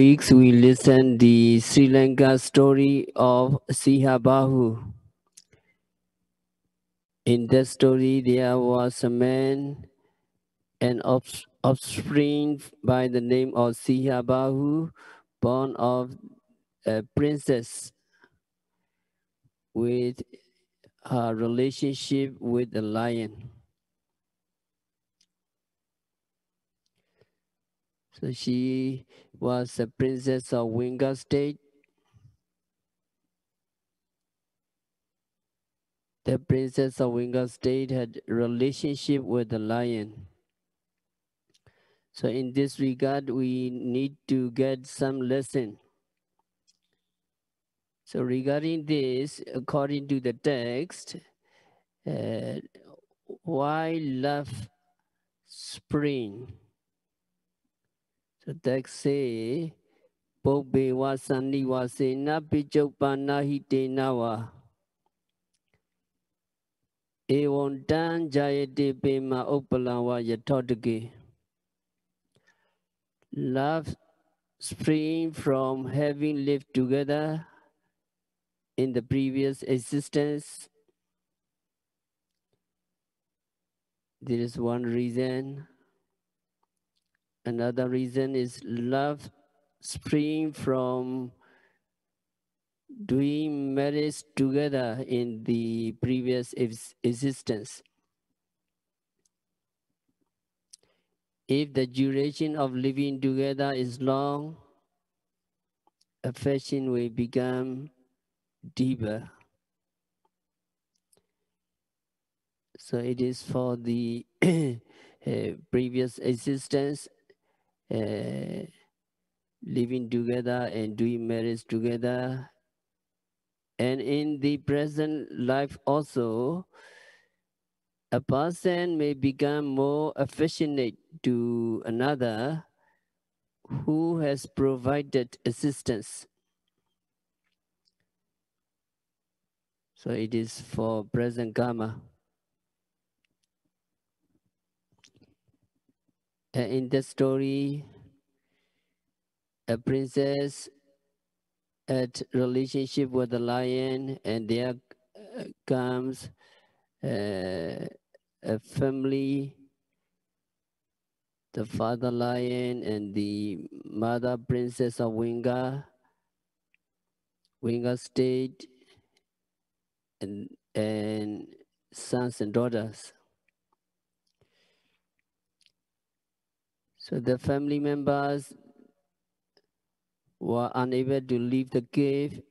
weeks we listened the Sri Lanka story of Sihabahu. In that story, there was a man, an offspring by the name of Sihabahu, born of a princess with her relationship with a lion. So she was a princess of Winga state. The princess of Winga state had a relationship with the lion. So in this regard, we need to get some lesson. So regarding this, according to the text, why love spring? So text say, Pobe wasani wasena pichopana hitenawa. Ewontan jayate pema opalawa yatotake. Love spring from having lived together in the previous existence. There is one reason. Another reason is love spring from doing marriage together in the previous existence. If the duration of living together is long, affection will become deeper. So it is for the previous existence, living together and doing marriage together. And in the present life also, a person may become more affectionate to another who has provided assistance. So it is for present karma. In the story, a princess had relationship with the lion, and there comes a family, the father lion and the mother princess of Winga state, and sons and daughters. So the family members were unable to leave the cave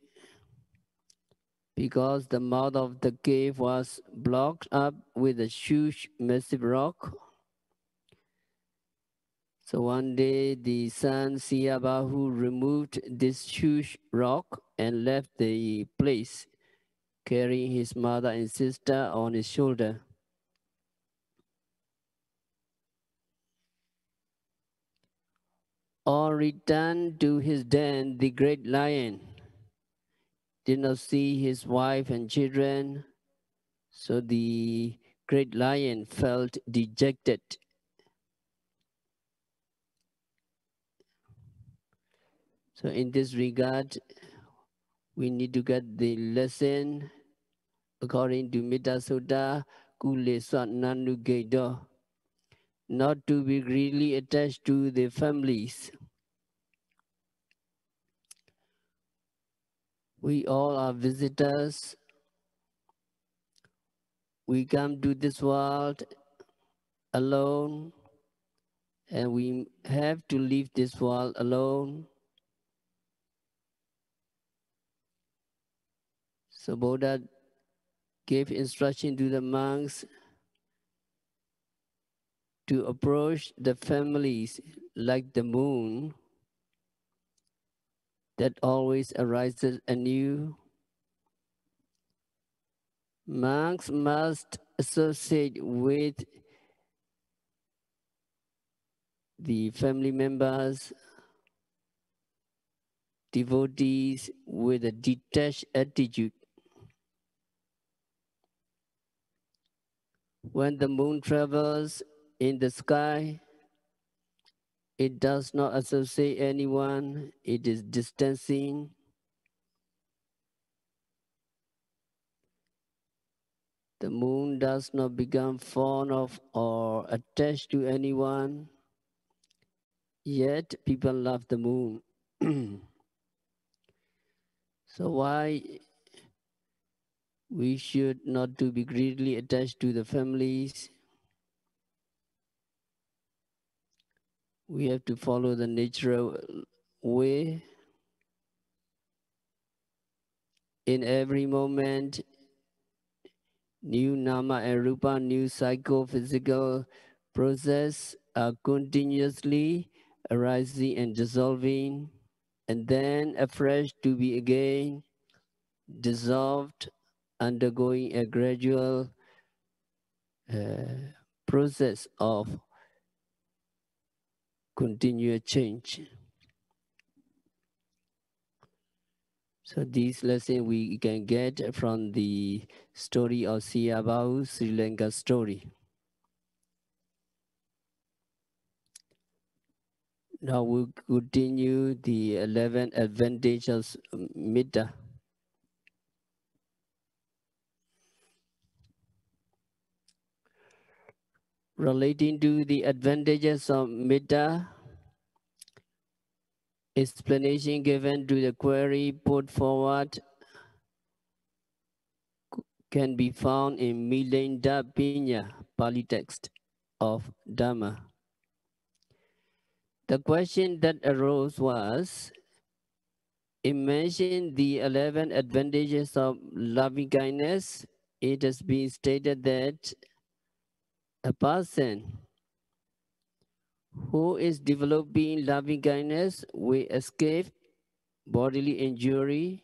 because the mouth of the cave was blocked up with a huge, massive rock. So one day the son Siabahu removed this huge rock and left the place, carrying his mother and sister on his shoulder. On return to his den, the great lion did not see his wife and children, so the great lion felt dejected. So in this regard, we need to get the lesson according to Metta Sutta, Kule Swat Nanu Gaido, not to be greedily attached to the families. We all are visitors. We come to this world alone, and we have to leave this world alone. So Buddha gave instruction to the monks to approach the families like the moon that always arises anew. Monks must associate with the family members, devotees with a detached attitude. When the moon travels in the sky, It does not associate anyone. It is distancing. The moon does not become fond of or attached to anyone. Yet people love the moon. So why we should not to be greatly attached to the families? We have to follow the natural way. In every moment, new nama and rupa, new psychophysical process are continuously arising and dissolving, and then afresh to be again dissolved, undergoing a gradual process of continuous change. So these lessons we can get from the story of Sayadaw, Sri Lanka story. Now we'll continue the 11 advantages of Metta. Relating to the advantages of Metta, explanation given to the query put forward can be found in Milinda Pinya, Pali text of Dhamma. The question that arose was, imagine the 11 advantages of loving kindness. It has been stated that a person who is developing loving kindness will escape bodily injury,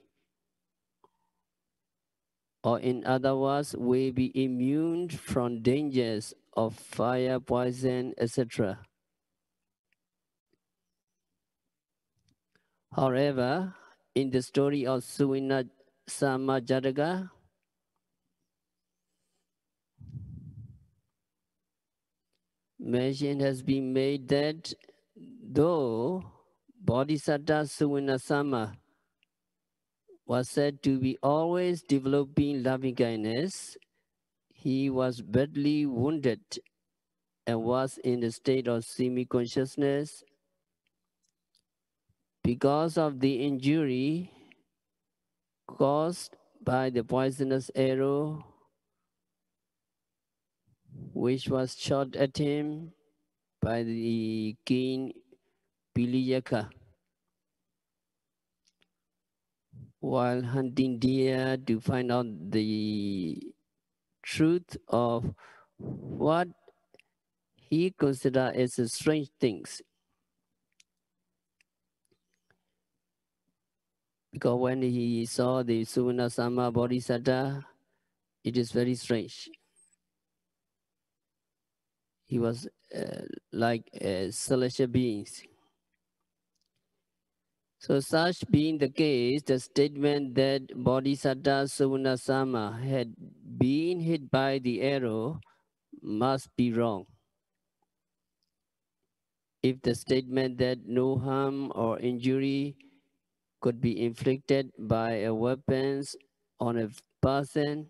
or in other words, will be immune from dangers of fire, poison, etc. However, in the story of Suina Samajadaga, mention has been made that though Bodhisattva Suvinasama was said to be always developing loving kindness, he was badly wounded and was in a state of semi-consciousness. Because of the injury caused by the poisonous arrow which was shot at him by the king Piliyaka while hunting deer to find out the truth of what he considered as strange things. Because when he saw the Suvanasama Bodhisattva, it is very strange. He was like celestial beings. So such being the case, the statement that Bodhisattva Suvanasama had been hit by the arrow must be wrong. If the statement that no harm or injury could be inflicted by a weapons on a person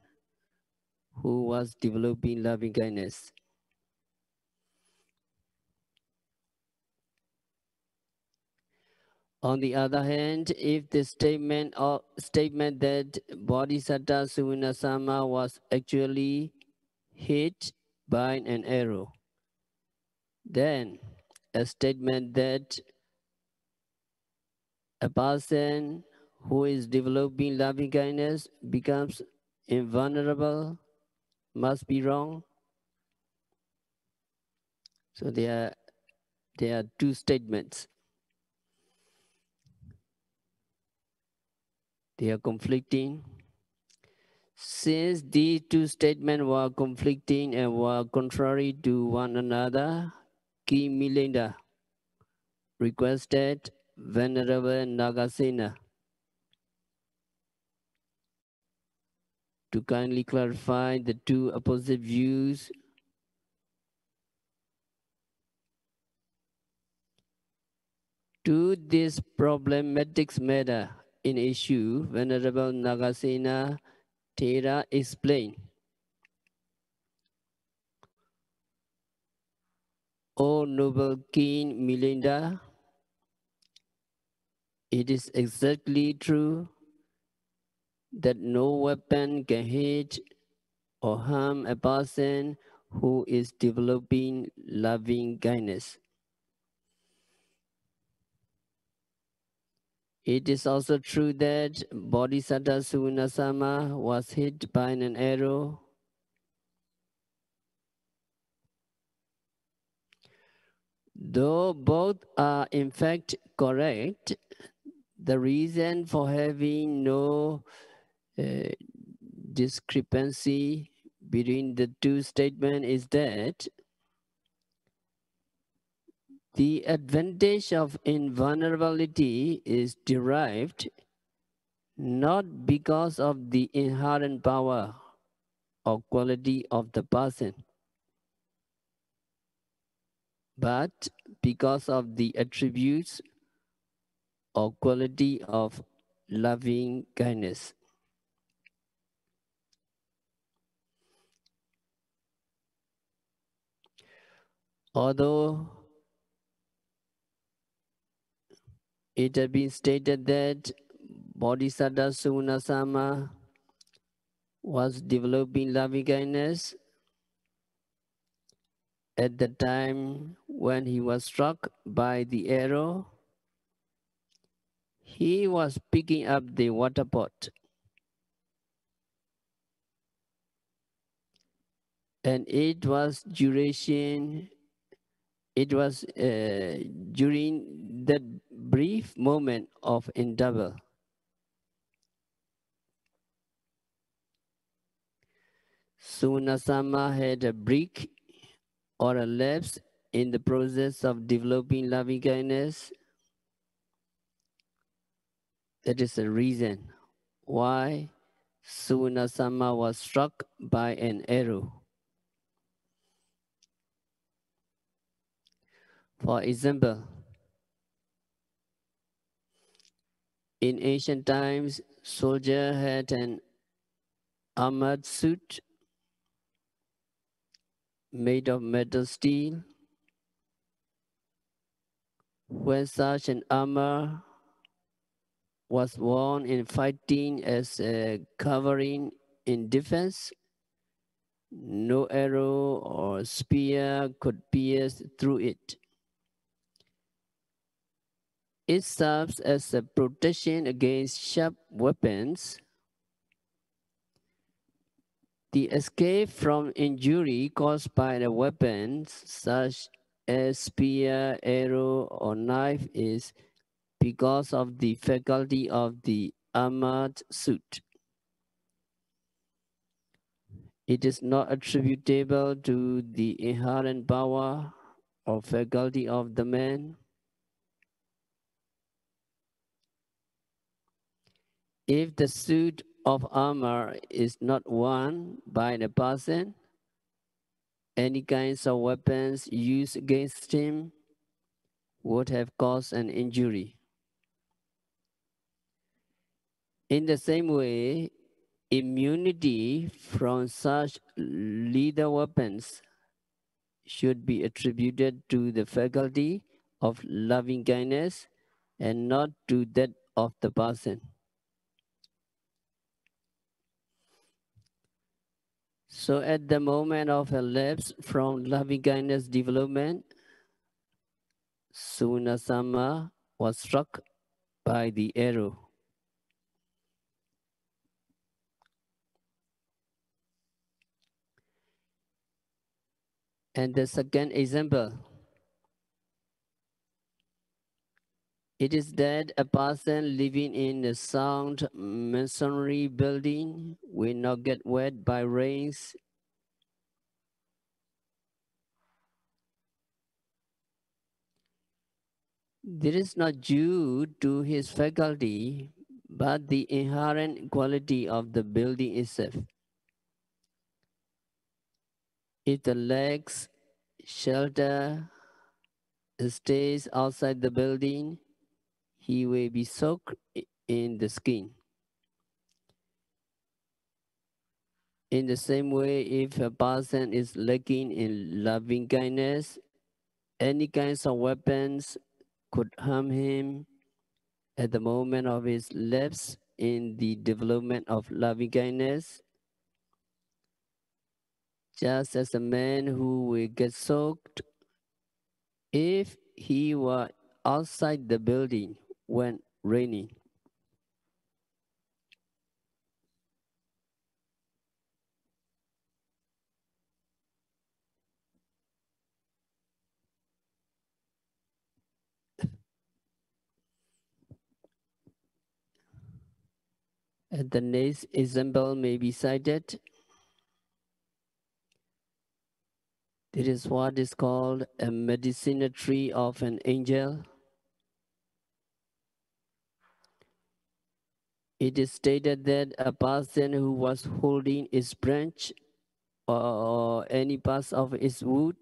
who was developing loving kindness. On the other hand, if the statement that Bodhisattva Suvinasama was actually hit by an arrow, then a statement that a person who is developing loving kindness becomes invulnerable must be wrong. So there are two statements. They are conflicting. Since these two statements were conflicting and were contrary to one another, King Milinda requested Venerable Nagasena to kindly clarify the two opposite views To this problematic matter in issue, Venerable Nagasena Thera explained, O noble King Milinda, it is exactly true that no weapon can hit or harm a person who is developing loving kindness. It is also true that Bodhisattva Sunasama was hit by an arrow. Though both are in fact correct, the reason for having no discrepancy between the two statements is that the advantage of invulnerability is derived not because of the inherent power or quality of the person, but because of the attributes or quality of loving kindness. Although it had been stated that Bodhisattva Sunasama was developing loving kindness at the time when he was struck by the arrow, he was picking up the water pot. And it was during that brief moment of endeavor. Sunasama had a break or a lapse in the process of developing loving kindness. That is the reason why Sunasama was struck by an arrow. For example, in ancient times, soldier had an armored suit made of metal steel. When such an armor was worn in fighting as a covering in defense, no arrow or spear could pierce through it. It serves as a protection against sharp weapons. The escape from injury caused by the weapons, such as spear, arrow, or knife, is because of the faculty of the armored suit. It is not attributable to the inherent power or faculty of the man. If the suit of armor is not worn by the person, any kinds of weapons used against him would have caused an injury. In the same way, immunity from such lethal weapons should be attributed to the faculty of loving kindness and not to that of the person. So at the moment of a lapse from loving kindness development, Sunasama was struck by the arrow. And the second example, it is that a person living in a sound masonry building will not get wet by rains. This is not due to his faculty, but the inherent quality of the building itself. If the lacks shelter stays outside the building, he will be soaked in the skin. In the same way, if a person is lacking in loving kindness, any kinds of weapons could harm him at the moment of his lapse in the development of loving kindness. Just as a man who will get soaked if he were outside the building when raining. And the next example may be cited. This is what is called a medicinal tree of an angel. It is stated that a person who was holding its branch or any part of its wood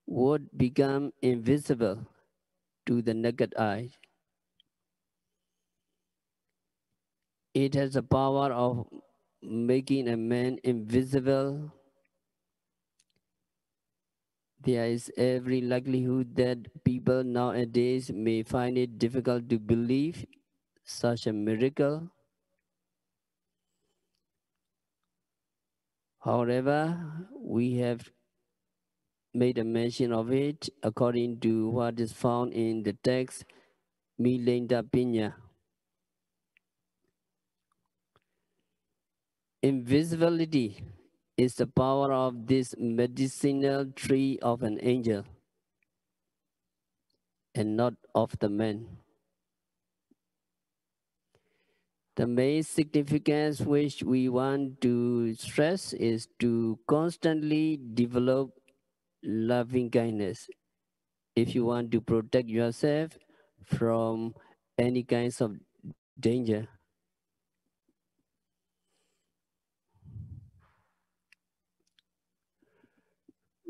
would become invisible to the naked eye. It has the power of making a man invisible. There is every likelihood that people nowadays may find it difficult to believe such a miracle. However, we have made a mention of it according to what is found in the text Milenda Piña. Invisibility is the power of this medicinal tree of an angel and not of the man. The main significance which we want to stress is to constantly develop loving kindness if you want to protect yourself from any kinds of danger.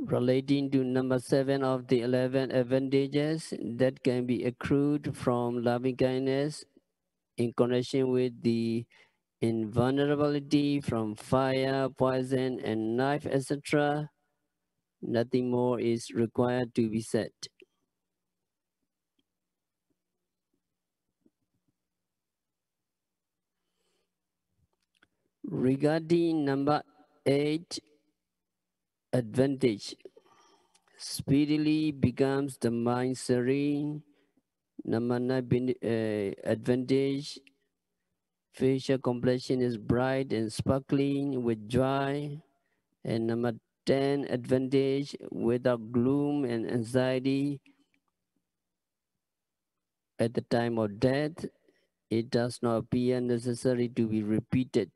Relating to number 7 of the 11 advantages that can be accrued from loving kindness in connection with the invulnerability from fire, poison, and knife, etc., nothing more is required to be said. Regarding number 8 advantage, speedily becomes the mind serene. Number 9 advantage, facial complexion is bright and sparkling with joy. And number 10 advantage, without gloom and anxiety at the time of death, it does not appear necessary to be repeated.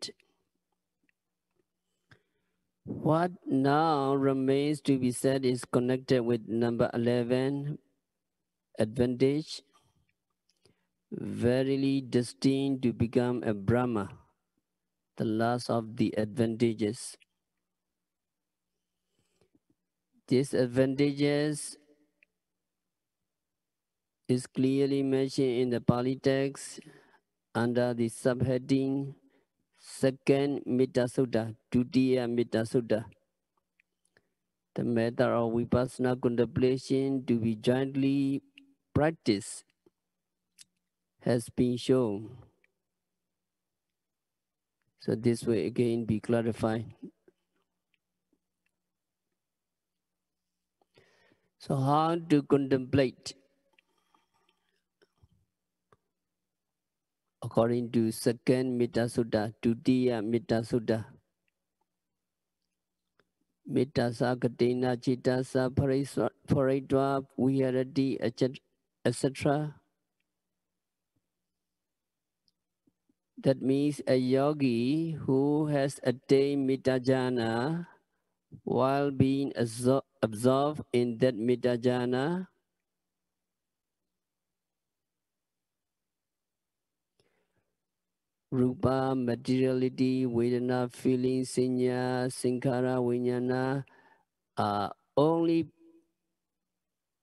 What now remains to be said is connected with number 11 advantage, verily destined to become a Brahma, the last of the advantages. These advantages is clearly mentioned in the Pali text under the subheading Second Metta Sutta, Dutiya Metta Sutta. The method of Vipassana contemplation to be jointly practiced has been shown. So this will again be clarified. So how to contemplate? According to Second Metta Sutta, Dutiya Metta Sutta. Metta Sakatena Chittasa Paritva Viharati etc. That means a yogi who has attained Metta Jhana while being absorbed in that Metta Jhana Rupa, materiality, Vedana, feeling, Sanya, Sankhara, Vijnana are only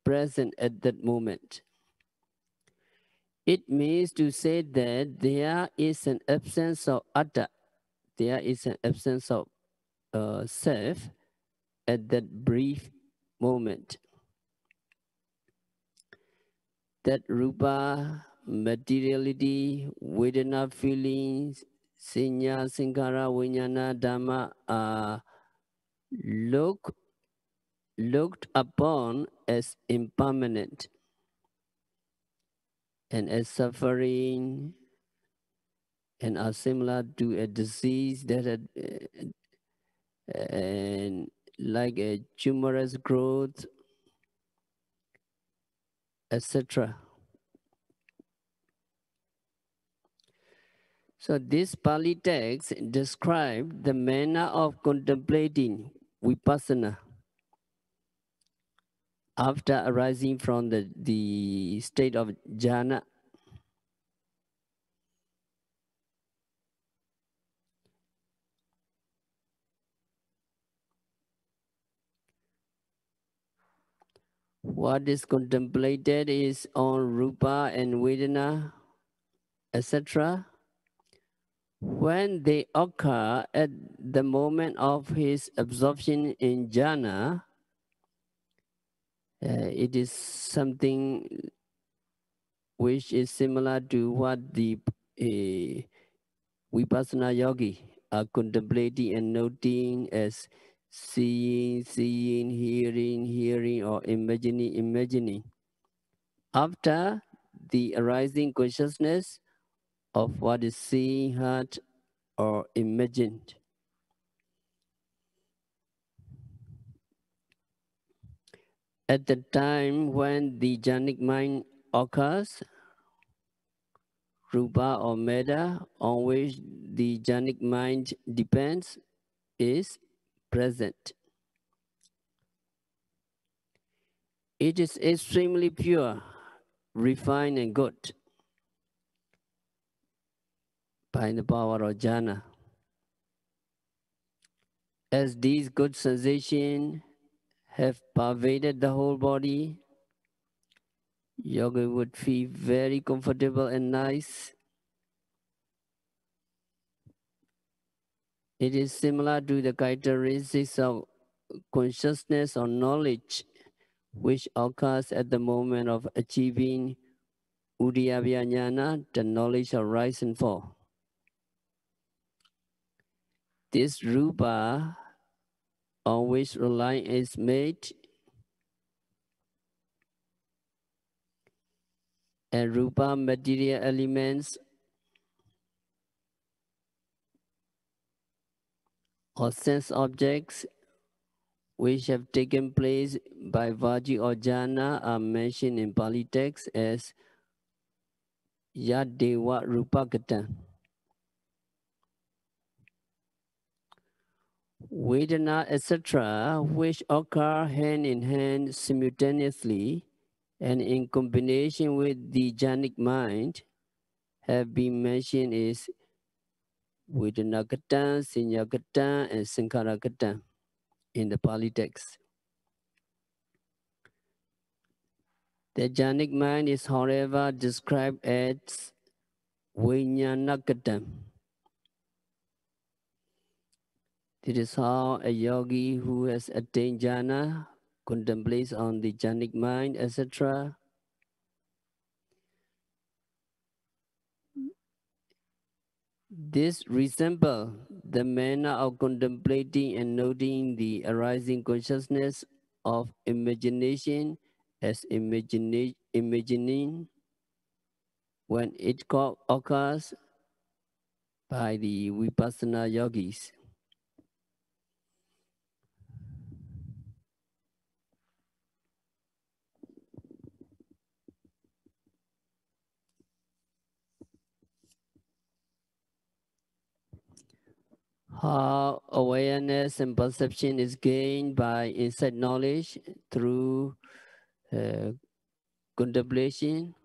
present at that moment. It means to say that there is an absence of atta, there is an absence of self at that brief moment. That rupa, materiality, vedana, feelings, sanya, sankara, vijnana, dhamma are looked upon as impermanent and as suffering, and are similar to a disease that had, and like a tumorous growth, etc. So this Pali text describes the manner of contemplating vipassana after arising from the state of jhana. What is contemplated is on rupa and vedana, etc. When they occur at the moment of his absorption in jhana, it is something which is similar to what the vipassana yogi are contemplating and noting as seeing, hearing, or imagining. After the arising consciousness of what is seen, heard, or imagined. At the time when the jhanic mind occurs, rupa or metta, on which the jhanic mind depends, is present. It is extremely pure, refined, and good by the power of jhana. As these good sensations have pervaded the whole body, yoga would feel very comfortable and nice. It is similar to the characteristics of consciousness or knowledge which occurs at the moment of achieving udiyabhya jnana, the knowledge of rise and fall. This rupa on which reliance is made, and rupa material elements or sense objects which have taken place by virtue or jhana are mentioned in Pali text as yadeva rupakata. Vedana, etc., which occur hand in hand simultaneously and in combination with the jhanic mind, have been mentioned as Vedanakata, Sinyakata, and Sankarakata in the Pali text. The jhanic mind is, however, described as Vijnanakata. This is how a yogi who has attained jhana contemplates on the jhanic mind, etc. This resembles the manner of contemplating and noting the arising consciousness of imagination as imagining when it occurs by the vipassana yogis. How awareness and perception is gained by insight knowledge through contemplation,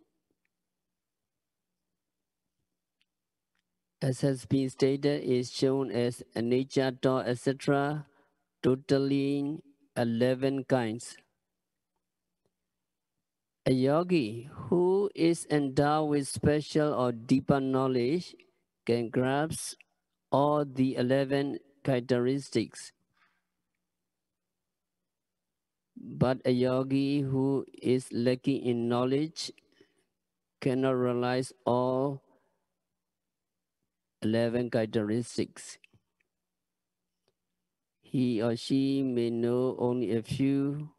as has been stated, is shown as anicca, etc., totaling 11 kinds. A yogi who is endowed with special or deeper knowledge can grasp all the 11 characteristics. But a yogi who is lacking in knowledge cannot realize all 11 characteristics. He or she may know only a few.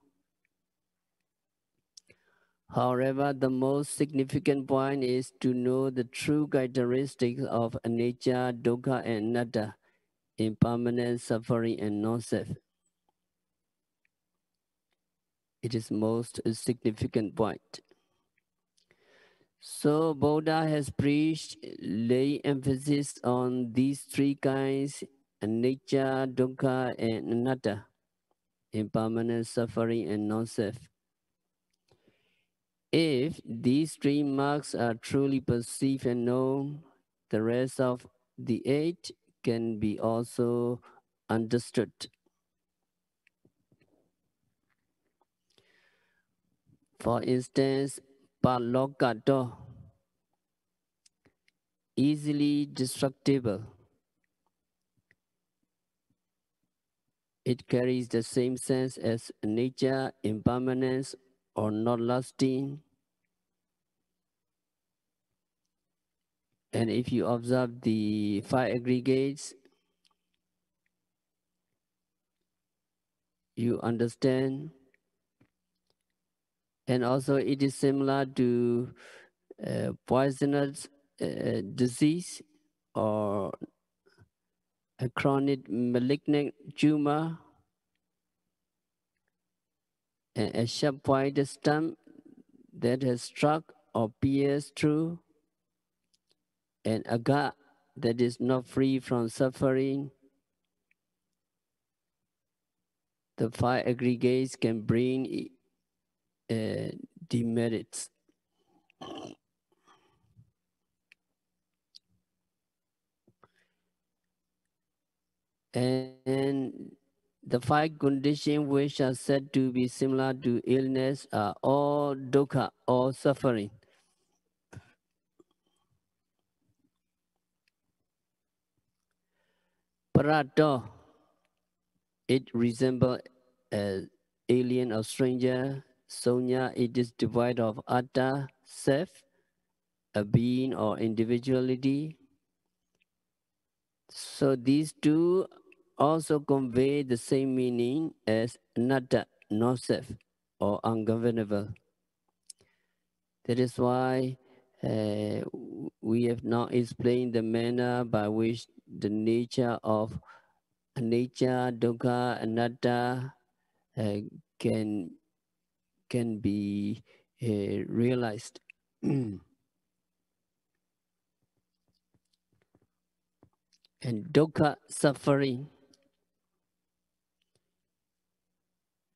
However, the most significant point is to know the true characteristics of anicca, dukkha, and anatta, impermanence, suffering, and non-self. It is most significant point. So Buddha has preached, lay emphasis on these three kinds, anicca, dukkha, and anatta, impermanence, suffering, and non-self. If these three marks are truly perceived and known, the rest of the eight can be also understood. For instance, palokato, easily destructible. It carries the same sense as nature, impermanence, or not lasting. And if you observe the five aggregates, you understand. And also it is similar to poisonous disease or a chronic malignant tumor, a sharp pointed stump that has struck or pierced through, and a gut that is not free from suffering. The five aggregates can bring demerits. And the five conditions which are said to be similar to illness are all dukkha, all suffering. Parato, it resembles an alien or stranger. Sonya, it is devoid of atta, self, a being or individuality. So these two also convey the same meaning as anatta, not self, or ungovernable. That is why we have now explained the manner by which the nature of anicca, dukkha, anatta can be realized. And dukkha, suffering.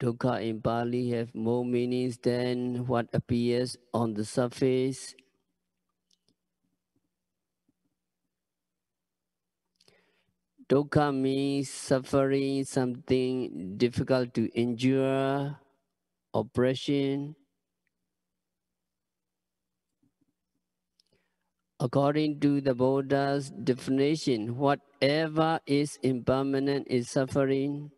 Dukkha in Pali have more meanings than what appears on the surface. Dukkha means suffering, something difficult to endure, oppression. According to the Buddha's definition, whatever is impermanent is suffering.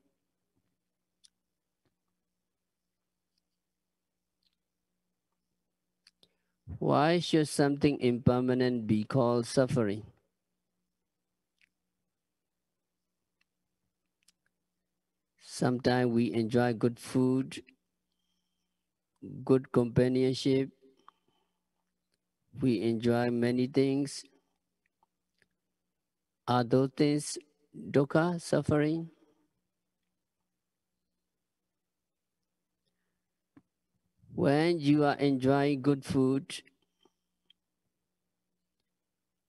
Why should something impermanent be called suffering? Sometimes we enjoy good food, good companionship. We enjoy many things. Are those things dukkha, suffering? When you are enjoying good food,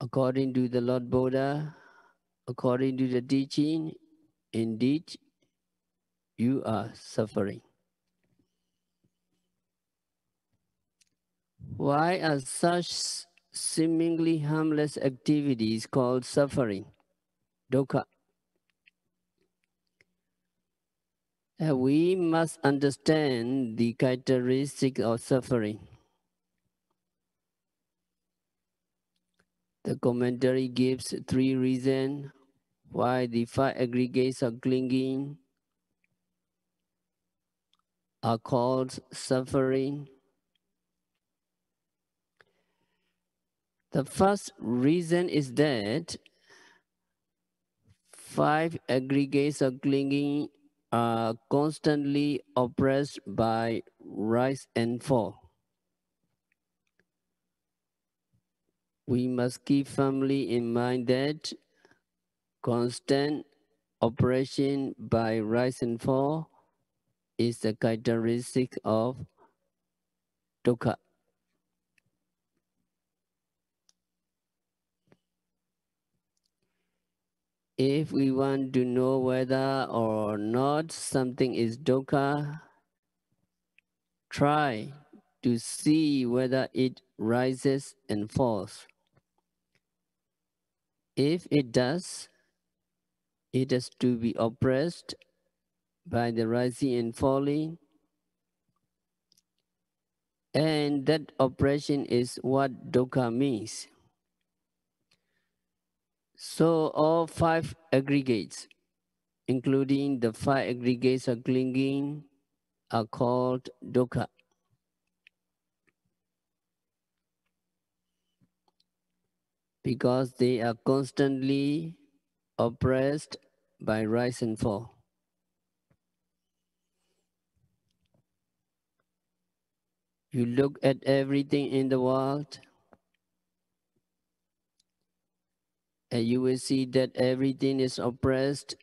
according to the Lord Buddha, according to the teaching, indeed, you are suffering. Why are such seemingly harmless activities called suffering, dukkha? We must understand the characteristic of suffering. The commentary gives 3 reasons why the 5 aggregates of clinging are called suffering. The first reason is that 5 aggregates of clinging are constantly oppressed by rise and fall. We must keep firmly in mind that constant oppression by rise and fall is the characteristic of dukkha. If we want to know whether or not something is dukkha, try to see whether it rises and falls. If it does, it has to be oppressed by the rising and falling, and that oppression is what dukkha means. So all 5 aggregates, including the 5 aggregates of clinging, are called dukkha. Because they are constantly oppressed by rise and fall. You look at everything in the world, and you will see that everything is oppressed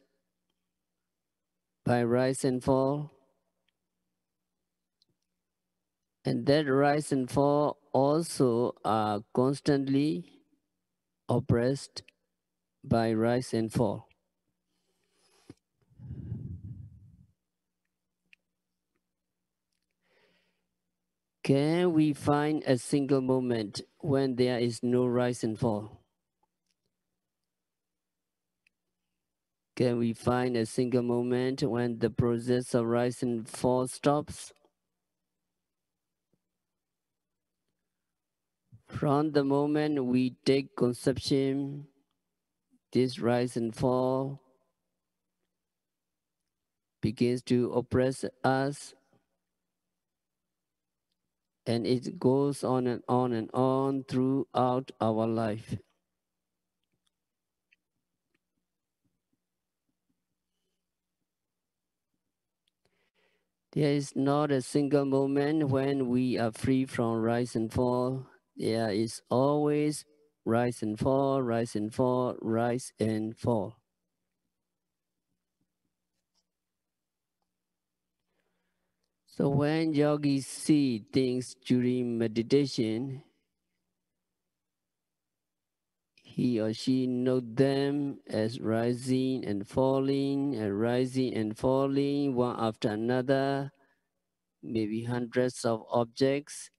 by rise and fall. And that rise and fall also are constantly oppressed by rise and fall. Can we find a single moment when there is no rise and fall? Can we find a single moment when the process of rise and fall stops? From the moment we take conception, this rise and fall begins to oppress us, and it goes on and on and on throughout our life. There is not a single moment when we are free from rise and fall. There is always rise and fall, rise and fall, rise and fall. So when yogis see things during meditation, he or she note them as rising and falling, one after another, maybe hundreds of objects.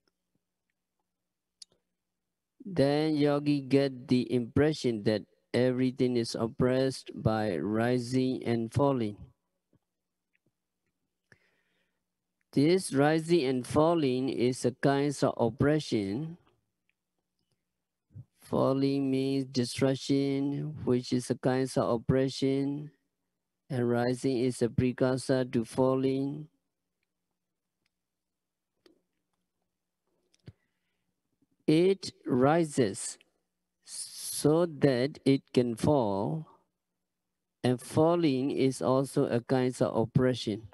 Then yogi get the impression that everything is oppressed by rising and falling. This rising and falling is a kind of oppression. Falling means destruction, which is a kind of oppression, and rising is a precursor to falling. It rises so that it can fall, and falling is also a kind of oppression.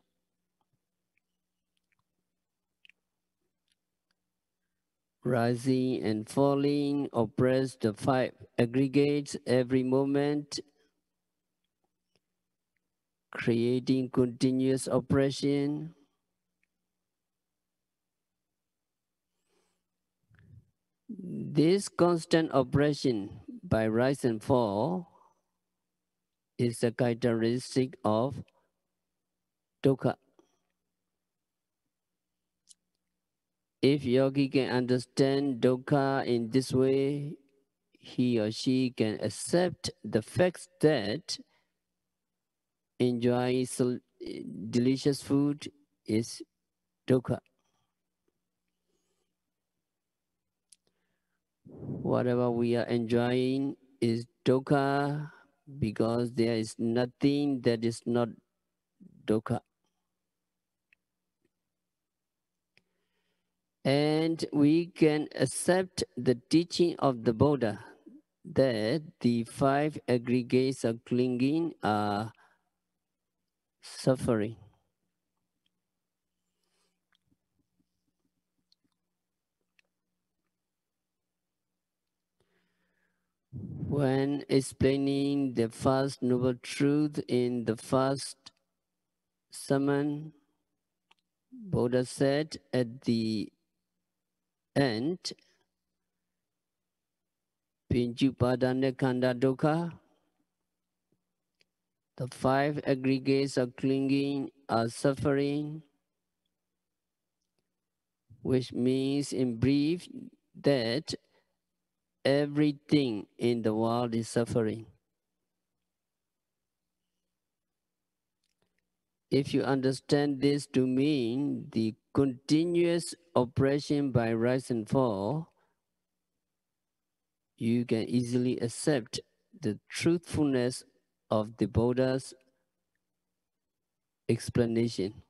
Rising and falling oppress the 5 aggregates every moment, creating continuous oppression. This constant oppression by rise and fall is a characteristic of dukkha. If yogi can understand dukkha in this way, he or she can accept the fact that enjoying delicious food is dukkha. Whatever we are enjoying is dukkha because there is nothing that is not dukkha. And we can accept the teaching of the Buddha that the five aggregates of clinging are suffering. When explaining the first noble truth in the first sermon, Buddha said at the end, Pinjupadana Kanda Dukkha, the five aggregates of clinging are suffering, which means in brief that everything in the world is suffering. If you understand this to mean the continuous oppression by rise and fall, you can easily accept the truthfulness of the Buddha's explanation.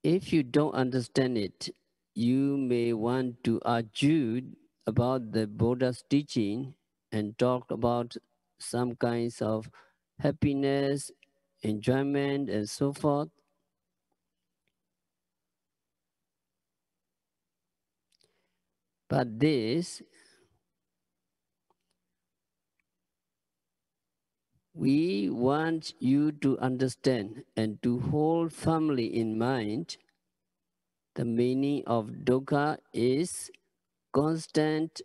If you don't understand it, you may want to argue about the Buddha's teaching and talk about some kinds of happiness, enjoyment, and so forth. But this, we want you to understand and to hold firmly in mind the meaning of dukkha is constant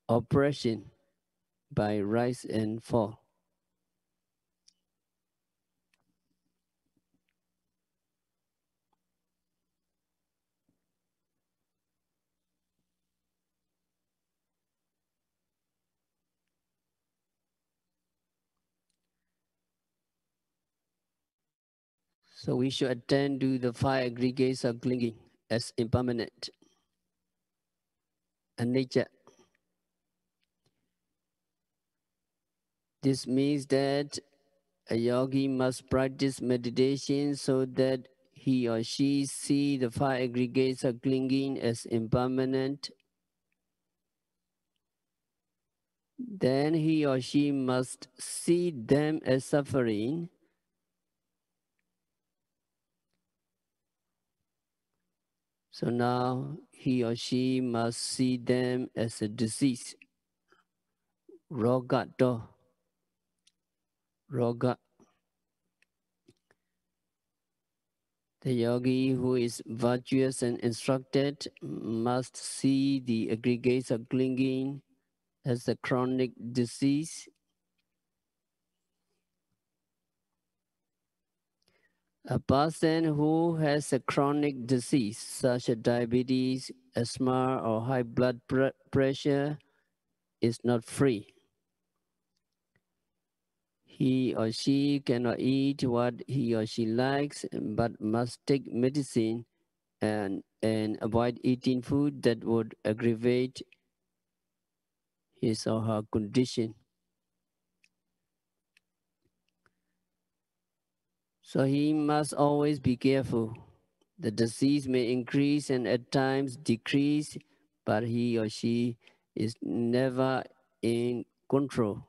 oppression by rise and fall. So we should attend to the five aggregates of clinging as impermanent and nature. This means that a yogi must practice meditation so that he or she see the five aggregates of clinging as impermanent. Then he or she must see them as suffering. So now he or she must see them as a disease. Rogato. Roga. The yogi who is virtuous and instructed must see the aggregates of clinging as a chronic disease. A person who has a chronic disease such as diabetes, asthma, or high blood pressure is not free. He or she cannot eat what he or she likes, but must take medicine and avoid eating food that would aggravate his or her condition. So he must always be careful. The disease may increase and at times decrease, but he or she is never in control.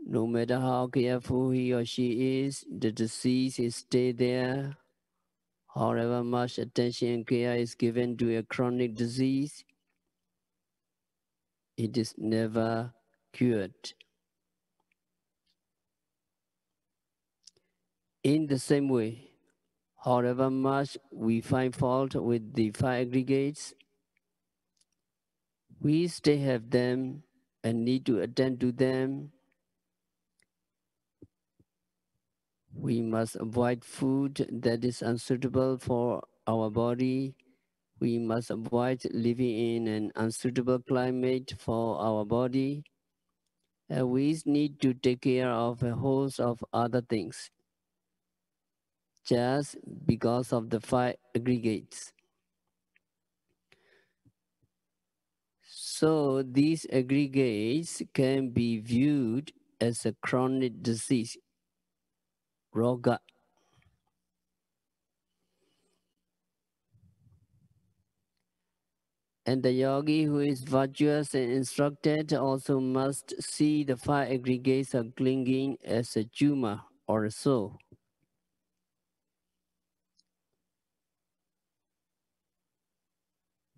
No matter how careful he or she is, the disease is stay there. However much attention and care is given to a chronic disease, it is never cured. In the same way, however much we find fault with the five aggregates, we still have them and need to attend to them. We must avoid food that is unsuitable for our body. We must avoid living in an unsuitable climate for our body. And we need to take care of a host of other things. just because of the 5 aggregates. So these aggregates can be viewed as a chronic disease, roga. And the yogi who is virtuous and instructed also must see the 5 aggregates are clinging as a tumor or a sore.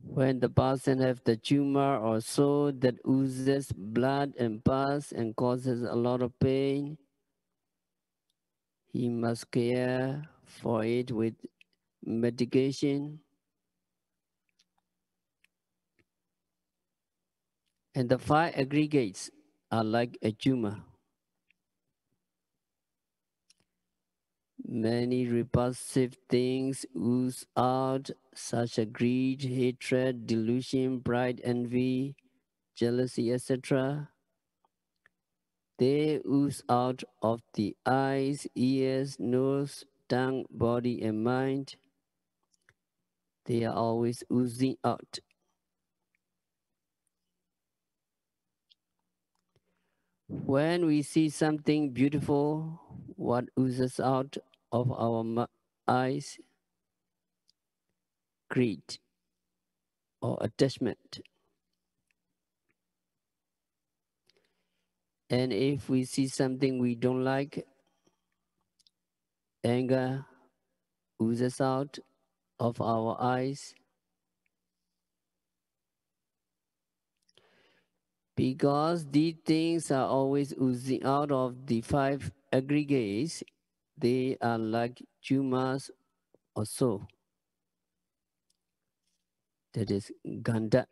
When the person has the tumor or sore that oozes blood and pus and causes a lot of pain, he must care for it with medication. And the 5 aggregates are like a tumor. Many repulsive things ooze out, such as greed, hatred, delusion, pride, envy, jealousy, etc. They ooze out of the eyes, ears, nose, tongue, body, and mind. They are always oozing out. When we see something beautiful, what oozes out of our eyes? Greed or attachment. And if we see something we don't like, anger oozes out of our eyes. Because these things are always oozing out of the 5 aggregates, they are like tumors or so. That is Ganda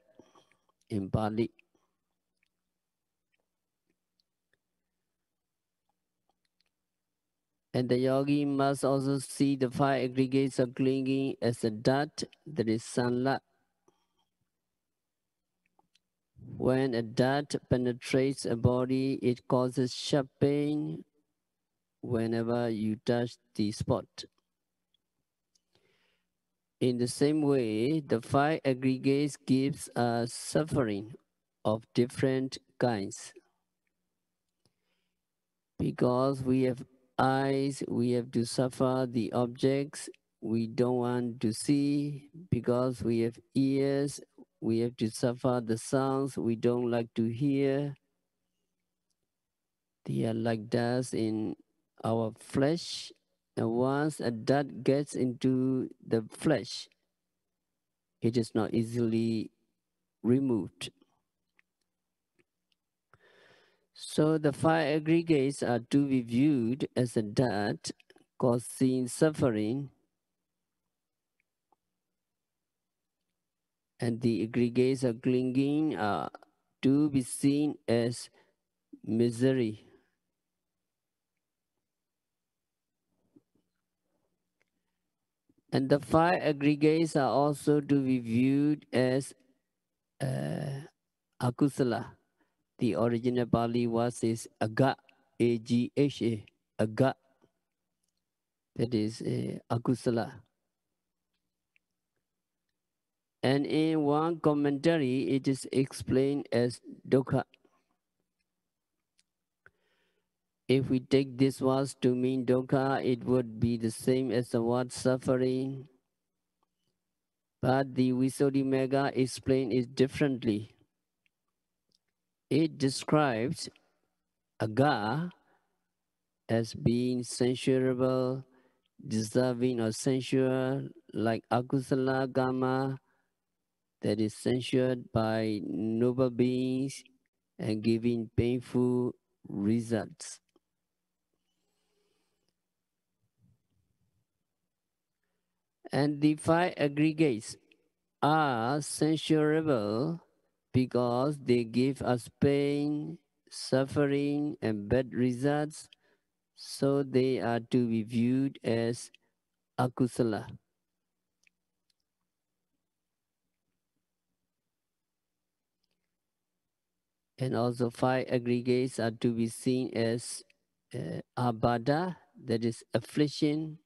in Pali. And the yogi must also see the 5 aggregates are clinging as a dot, that is Sanla. When a dot penetrates a body, it causes sharp pain whenever you touch the spot. In the same way, the 5 aggregates gives us suffering of different kinds. Because we have eyes, we have to suffer the objects we don't want to see. Because we have ears, we have to suffer the sounds we don't like to hear. They are like dust in our flesh, and once a dust gets into the flesh, it is not easily removed. So the 5 aggregates are to be viewed as a dot causing suffering, and the aggregates are clinging are to be seen as misery. And the 5 aggregates are also to be viewed as akusala. The original Pali was is aga, A-G-H-A, aga. That is akusala. And in one commentary, it is explained as dukkha. If we take this word to mean dukkha, it would be the same as the word suffering. But the Visuddhimagga explains it differently. It describes aga as being censurable, deserving or sensual, like akusala karma, that is censured by noble beings and giving painful results. And the 5 aggregates are censurable because they give us pain, suffering, and bad results, so they are to be viewed as akusala. And also 5 aggregates are to be seen as abada, that is affliction,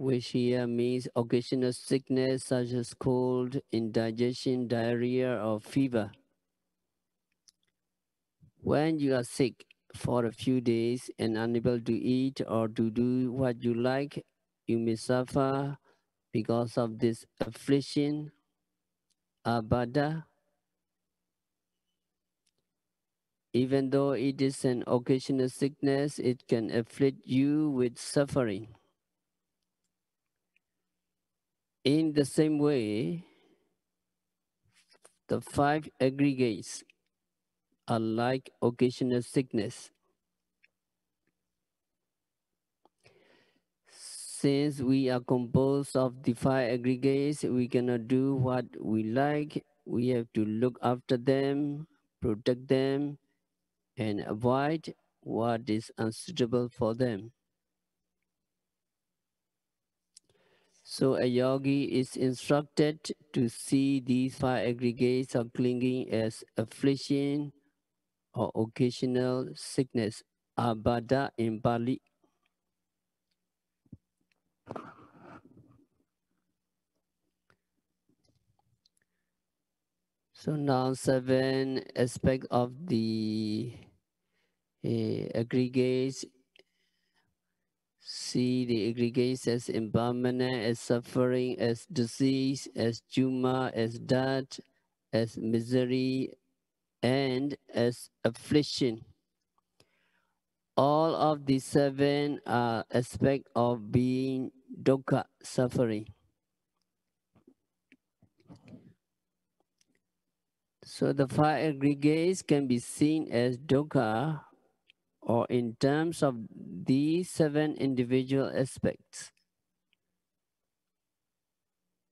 which here means occasional sickness such as cold, indigestion, diarrhea, or fever. When you are sick for a few days and unable to eat or to do what you like, you may suffer because of this affliction, abada. Even though it is an occasional sickness, it can afflict you with suffering. In the same way, the five aggregates are like occasional sickness. Since we are composed of the five aggregates, we cannot do what we like. We have to look after them, protect them, and avoid what is unsuitable for them. So a yogi is instructed to see these five aggregates of clinging as affliction or occasional sickness, abada in Pali. So now 7 aspects of the aggregates. See the aggregates as impermanent, as suffering, as disease, as juma, as death, as misery, and as affliction. All of these 7 are aspects of being dukkha, suffering. So the 5 aggregates can be seen as dukkha, or in terms of these 7 individual aspects.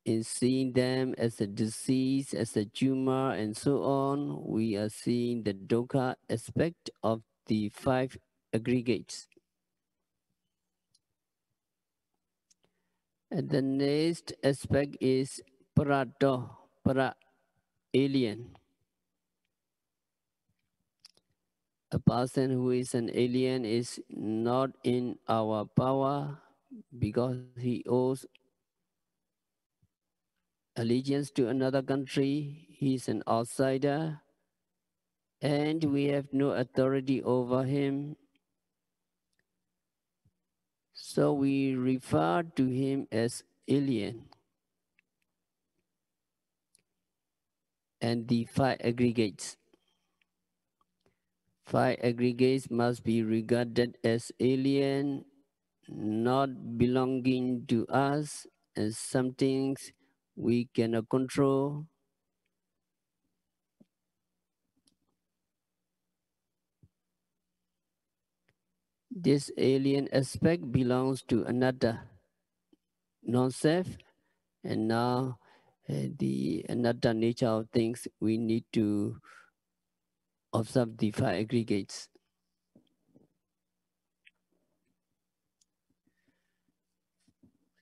In seeing them as a disease, as a tumor, and so on, we are seeing the dukkha aspect of the 5 aggregates. And the next aspect is parato, para, alien. A person who is an alien is not in our power because he owes allegiance to another country. He is an outsider and we have no authority over him. So we refer to him as alien. And the 5 aggregates. 5 aggregates must be regarded as alien, not belonging to us, as some things we cannot control. This alien aspect belongs to anatta, non-self, and now the anatta nature of things, we need to observe the 5 aggregates.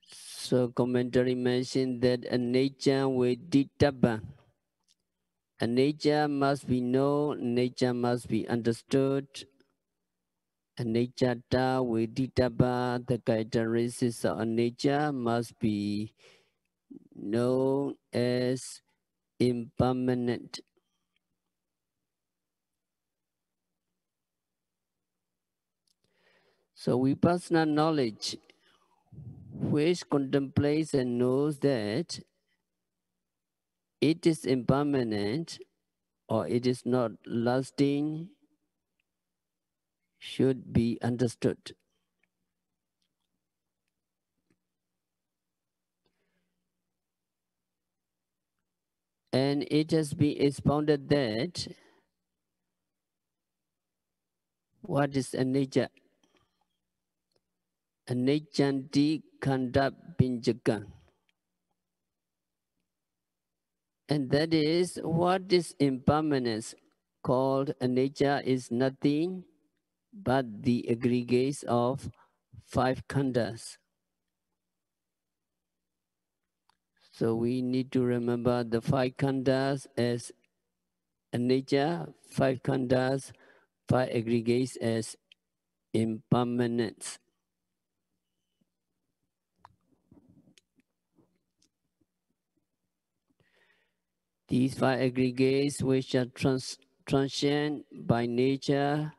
So commentary mentioned that anicca vedittabha. Anicca must be known, nature must be understood. Aniccata vedittabha, the characteristics of anicca must be known as impermanent. So vipassana knowledge, which contemplates and knows that it is impermanent or it is not lasting, should be understood. And it has been expounded that what is anicca? Aniccanti khanda pinjaka. And that is what is impermanence called anicca is nothing but the aggregates of 5 khandas. So we need to remember the 5 khandas as anicca, 5 khandas, 5 aggregates as impermanence. These five aggregates, which are transient by nature,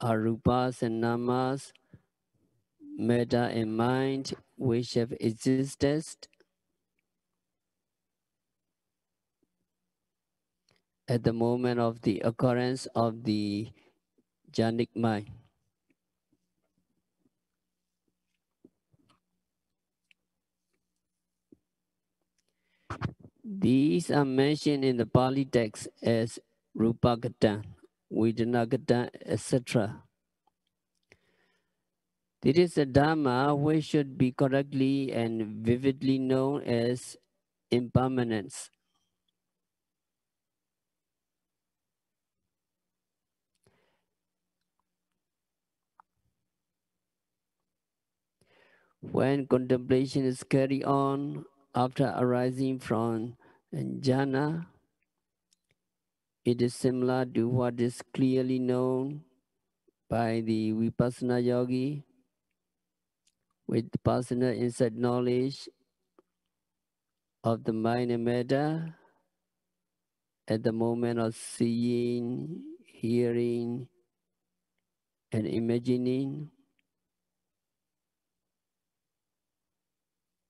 are rupas and namas, matter and mind, which have existed at the moment of the occurrence of the jhanic mind. These are mentioned in the Pali text as Rupagata, Vedanagata, etc. This is a Dhamma which should be correctly and vividly known as impermanence. When contemplation is carried on after arising from jhana, it is similar to what is clearly known by the Vipassana yogi with personal insight knowledge of the mind and matter at the moment of seeing, hearing, and imagining.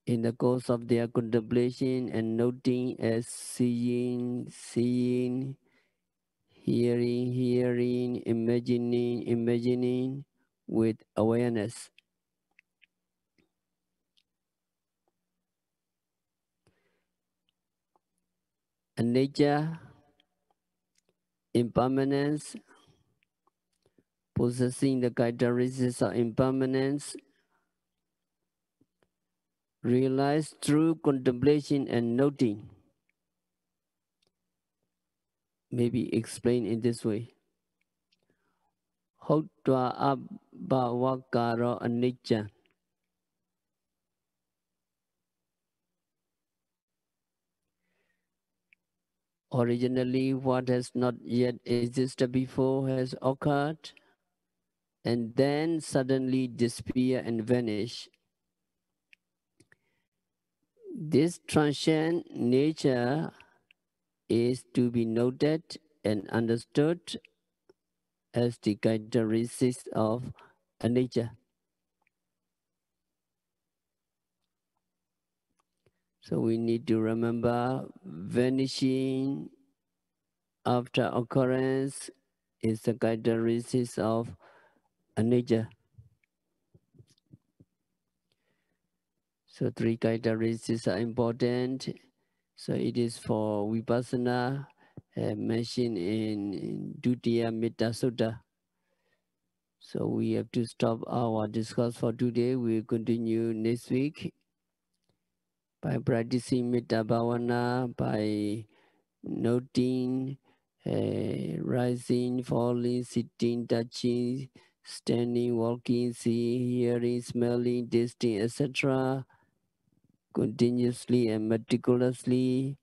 In the course of their contemplation and noting as seeing, hearing, imagining with awareness. And nature, impermanence, possessing the characteristics of impermanence, realized through contemplation and noting, may be explained in this way. Hotwa abhavakaro anicca. Originally, what has not yet existed before has occurred and then suddenly disappear and vanish. This transient nature is to be noted and understood as the characteristics of a nature. So we need to remember vanishing after occurrence is the characteristics of a nature. So three characteristics are important. So it is for Vipassana mentioned in Dutiya Metta Sutta. So we have to stop our discourse for today. We'll continue next week by practicing Metta Bhavana, by noting, rising, falling, sitting, touching, standing, walking, seeing, hearing, smelling, tasting, etc. continuously and meticulously.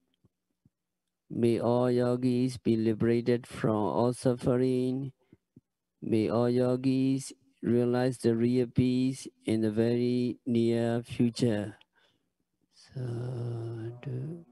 May all yogis be liberated from all suffering. May all yogis realize the real peace in the very near future. Sadhu.